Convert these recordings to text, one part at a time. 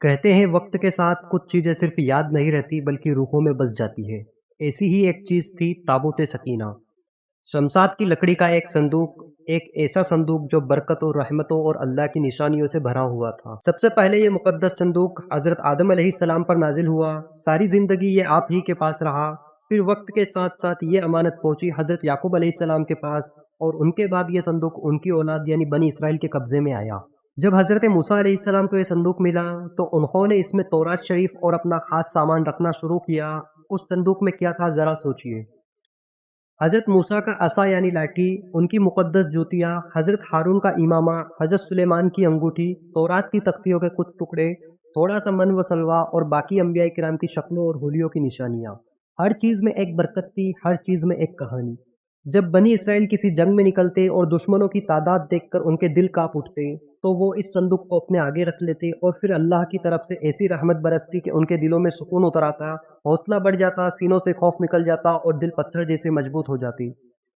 کہتے ہیں وقت کے ساتھ کچھ چیزیں صرف یاد نہیں رہتی بلکہ روحوں میں بس جاتی ہے۔ ایسی ہی ایک چیز تھی تابوت سکینہ۔ شمشاد کی لکڑی کا ایک صندوق، ایک ایسا صندوق جو برکتوں، رحمتوں اور اللہ کی نشانیوں سے بھرا ہوا تھا۔ سب سے پہلے یہ مقدس صندوق حضرت آدم علیہ السلام پر نازل ہوا۔ ساری زندگی یہ آپ ہی کے پاس رہا۔ پھر وقت کے ساتھ ساتھ یہ امانت پہنچی حضرت یعقوب علیہ السلام کے پاس، اور ان کے بعد یہ صندوق ان کی اولاد یعنی بنی اسرائیل کے قبضے میں آیا۔ جب حضرت موسیٰ علیہ السلام کو یہ صندوق ملا تو انہوں نے اس میں تورات شریف اور اپنا خاص سامان رکھنا شروع کیا۔ اس صندوق میں کیا تھا ذرا سوچئے۔ حضرت موسیٰ کا عصا یعنی لاٹھی، ان کی مقدس جوتیاں، حضرت ہارون کا امامہ، حضرت سلیمان کی انگوٹھی، تورات کی تختیوں کے کچھ ٹکڑے، تھوڑا سا من و سلوا، اور باقی انبیاء کرام کی شکلوں اور حلیوں کی نشانیاں۔ ہر چیز میں ایک برکت تھی، ہر چیز میں ایک کہانی۔ جب بنی اسرائیل کسی جنگ میں نکلتے اور دشمنوں کی تعداد دیکھ کر ان کے دل کانپ اٹھتے تو وہ اس صندوق کو اپنے آگے رکھ لیتے، اور پھر اللہ کی طرف سے ایسی رحمت برستی کہ ان کے دلوں میں سکون اتر آتا، حوصلہ بڑھ جاتا، سینوں سے خوف نکل جاتا اور دل پتھر جیسے مضبوط ہو جاتی۔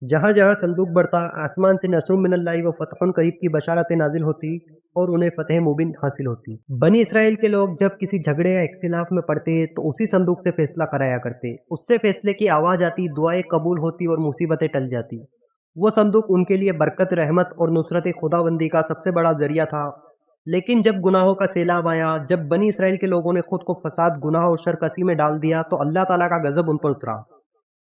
جہاں جہاں صندوق بڑھتا، آسمان سے نصر من اللہ و فتح قریب کی بشارتیں نازل ہوتی اور انہیں فتح مبین حاصل ہوتی۔ بنی اسرائیل کے لوگ جب کسی جھگڑے یا اختلاف میں پڑتے تو اسی صندوق سے فیصلہ کرایا کرتے۔ اس سے فیصلے کی آواز آتی، دعائیں قبول ہوتی اور مصیبتیں ٹل جاتی۔ وہ صندوق ان کے لیے برکت، رحمت اور نصرت خداوندی کا سب سے بڑا ذریعہ تھا۔ لیکن جب گناہوں کا سیلاب آیا، جب بنی اسرائیل کے لوگوں نے خود کو فساد، گناہ اور شرکسی میں ڈال دیا تو اللہ تعالیٰ کا غضب ان پر اترا۔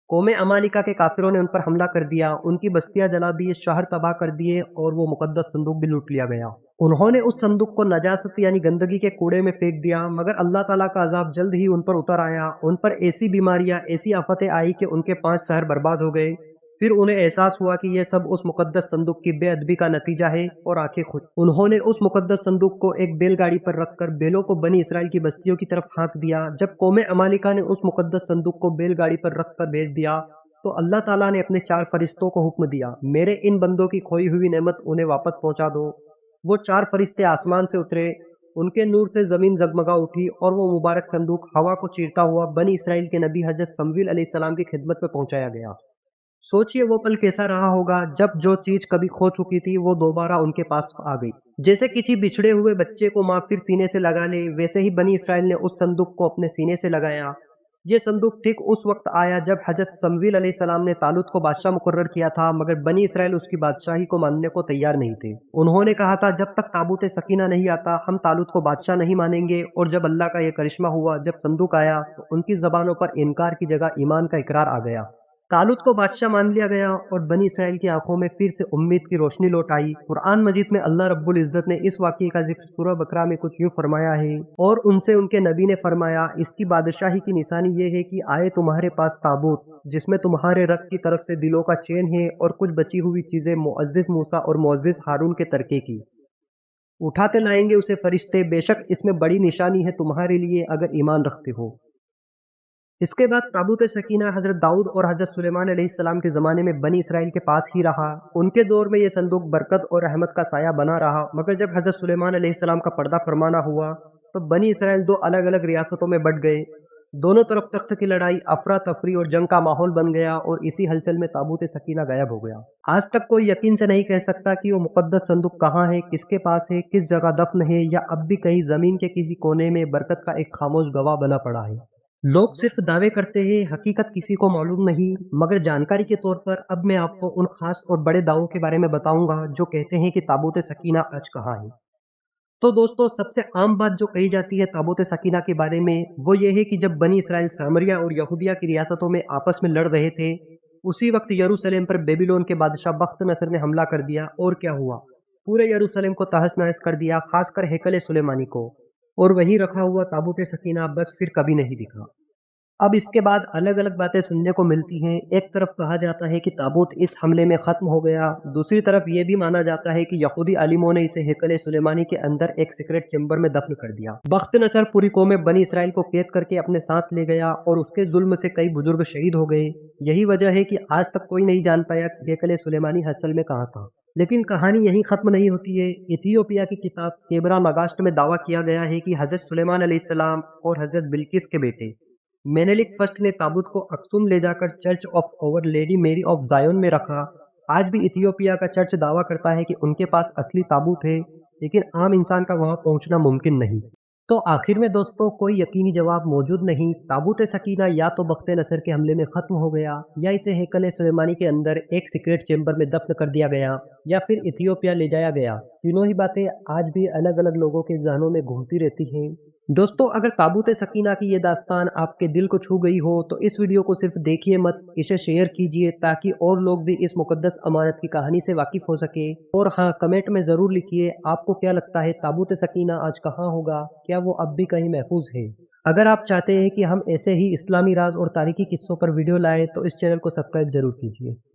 قوم عمالقہ کے کافروں نے ان پر حملہ کر دیا، ان کی بستیاں جلا دی، شہر تباہ کر دیے اور وہ مقدس صندوق بھی لوٹ لیا گیا۔ انہوں نے اس صندوق کو نجاست یعنی گندگی کے کوڑے میں پھینک دیا، مگر اللہ تعالیٰ کا عذاب جلد ہی ان پر اتر آیا۔ ان پر ایسی بیماریاں، ایسی آفتیں آئی کہ ان کے 5 شہر برباد ہو گئے۔ پھر انہیں احساس ہوا کہ یہ سب اس مقدس صندوق کی بے ادبی کا نتیجہ ہے، اور آنکھیں کھلی۔ انہوں نے اس مقدس صندوق کو ایک بیل گاڑی پر رکھ کر بیلوں کو بنی اسرائیل کی بستیوں کی طرف ہانک دیا۔ جب قوم عمالقہ نے اس مقدس صندوق کو بیل گاڑی پر رکھ کر بھیج دیا تو اللہ تعالیٰ نے اپنے 4 فرشتوں کو حکم دیا، میرے ان بندوں کی کھوئی ہوئی نعمت انہیں واپس پہنچا دو۔ وہ 4 فرشتے آسمان سے اترے، ان کے نور سے زمین جگمگا اٹھی، اور وہ مبارک صندوق ہوا کو چیرتا ہوا بنی اسرائیل کے نبی حضرت شمویل علیہ السلام کی خدمت میں پہنچایا گیا۔ سوچئے وہ پل کیسا رہا ہوگا جب جو چیز کبھی کھو چکی تھی وہ دوبارہ ان کے پاس آ گئی۔ جیسے کسی بچھڑے ہوئے بچے کو ماں پھر سینے سے لگا لے، ویسے ہی بنی اسرائیل نے اس صندوق کو اپنے سینے سے لگایا۔ یہ صندوق ٹھیک اس وقت آیا جب حضرت شمویل علیہ السلام نے طالوت کو بادشاہ مقرر کیا تھا، مگر بنی اسرائیل اس کی بادشاہی کو ماننے کو تیار نہیں تھے۔ انہوں نے کہا تھا جب تک تابوت سکینہ نہیں آتا ہم طالوت کو بادشاہ نہیں مانیں گے، اور جب اللہ کا یہ کرشمہ ہوا، جب صندوق آیا تو ان کی زبانوں پر انکار کی جگہ ایمان کا اقرار آ گیا۔ طالوت کو بادشاہ مان لیا گیا اور بنی اسرائیل کی آنکھوں میں پھر سے امید کی روشنی لوٹ آئی۔ قرآن مجید میں اللہ رب العزت نے اس واقعے کا ذکر سورہ بقرہ میں کچھ یوں فرمایا ہے، اور ان سے ان کے نبی نے فرمایا، اس کی بادشاہی کی نشانی یہ ہے کہ آئے تمہارے پاس تابوت جس میں تمہارے رب کی طرف سے دلوں کا چین ہے، اور کچھ بچی ہوئی چیزیں معزز موسیٰ اور معزز ہارون کے ترکے کی۔ اٹھاتے لائیں گے اسے فرشتے، بے شک اس میں بڑی نشانی ہے تمہارے لیے اگر ایمان رکھتے ہو۔ اس کے بعد تابوت سکینہ حضرت داؤد اور حضرت سلیمان علیہ السلام کے زمانے میں بنی اسرائیل کے پاس ہی رہا۔ ان کے دور میں یہ صندوق برکت اور رحمت کا سایہ بنا رہا، مگر جب حضرت سلیمان علیہ السلام کا پردہ فرمانا ہوا تو بنی اسرائیل 2 الگ الگ ریاستوں میں بٹ گئے۔ دونوں طرف تخت کی لڑائی، افراتفری اور جنگ کا ماحول بن گیا، اور اسی ہلچل میں تابوت سکینہ غائب ہو گیا۔ آج تک کوئی یقین سے نہیں کہہ سکتا کہ وہ مقدس صندوق کہاں ہے، کس کے پاس ہے، کس جگہ دفن ہے، یا اب بھی کہیں زمین کے کسی کونے میں برکت کا ایک خاموش گواہ بنا پڑا ہے۔ لوگ صرف دعوے کرتے ہیں، حقیقت کسی کو معلوم نہیں، مگر جانکاری کے طور پر اب میں آپ کو ان خاص اور بڑے دعووں کے بارے میں بتاؤں گا جو کہتے ہیں کہ تابوت سکینہ آج کہاں ہے۔ تو دوستو، سب سے عام بات جو کہی جاتی ہے تابوت سکینہ کے بارے میں وہ یہ ہے کہ جب بنی اسرائیل سامریہ اور یہودیہ کی ریاستوں میں آپس میں لڑ رہے تھے، اسی وقت یروشلم پر بیبیلون کے بادشاہ بخت نصر نے حملہ کر دیا، اور کیا ہوا، پورے یروشلم کو تہس نہس کر دیا، خاص کر ہیکل سلیمانی کو، اور وہیں رکھا ہوا تابوت سکینہ بس پھر کبھی نہیں دکھا۔ اب اس کے بعد الگ الگ باتیں سننے کو ملتی ہیں۔ ایک طرف کہا جاتا ہے کہ تابوت اس حملے میں ختم ہو گیا، دوسری طرف یہ بھی مانا جاتا ہے کہ یہودی عالموں نے اسے ہیکل سلیمانی کے اندر ایک سیکرٹ چیمبر میں دفن کر دیا۔ بخت نصر پوری قوم بنی اسرائیل کو قید کر کے اپنے ساتھ لے گیا، اور اس کے ظلم سے کئی بزرگ شہید ہو گئے۔ یہی وجہ ہے کہ آج تک کوئی نہیں جان پایا کہ ہیکل سلیمانی اصل میں کہاں تھا۔ لیکن کہانی یہیں ختم نہیں ہوتی ہے۔ ایتھیوپیا کی کتاب کیبرا نگاشت میں دعویٰ کیا گیا ہے کہ حضرت سلیمان علیہ السلام اور حضرت بلقیس کے بیٹے مینیلک فرسٹ نے تابوت کو اکسوم لے جا کر چرچ آف آور لیڈی میری آف زائون میں رکھا۔ آج بھی ایتھیوپیا کا چرچ دعویٰ کرتا ہے کہ ان کے پاس اصلی تابوت ہے، لیکن عام انسان کا وہاں پہنچنا ممکن نہیں۔ تو آخر میں دوستوں کوئی یقینی جواب موجود نہیں، تابوت سکینہ یا تو بخت نصر کے حملے میں ختم ہو گیا، یا اسے ہیکل سلیمانی کے اندر ایک سیکرٹ چیمبر میں دفن کر دیا گیا، یا پھر ایتھیوپیا لے جایا گیا۔ تینوں ہی باتیں آج بھی الگ الگ لوگوں کے ذہنوں میں گھومتی رہتی ہیں۔ دوستو اگر تابوت سکینہ کی یہ داستان آپ کے دل کو چھو گئی ہو تو اس ویڈیو کو صرف دیکھیے مت، اسے شیئر کیجئے تاکہ اور لوگ بھی اس مقدس امانت کی کہانی سے واقف ہو سکے۔ اور ہاں، کمنٹ میں ضرور لکھیے آپ کو کیا لگتا ہے تابوت سکینہ آج کہاں ہوگا، کیا وہ اب بھی کہیں محفوظ ہے؟ اگر آپ چاہتے ہیں کہ ہم ایسے ہی اسلامی راز اور تاریخی قصوں پر ویڈیو لائیں تو اس چینل کو سبسکرائب ضرور کیجئے۔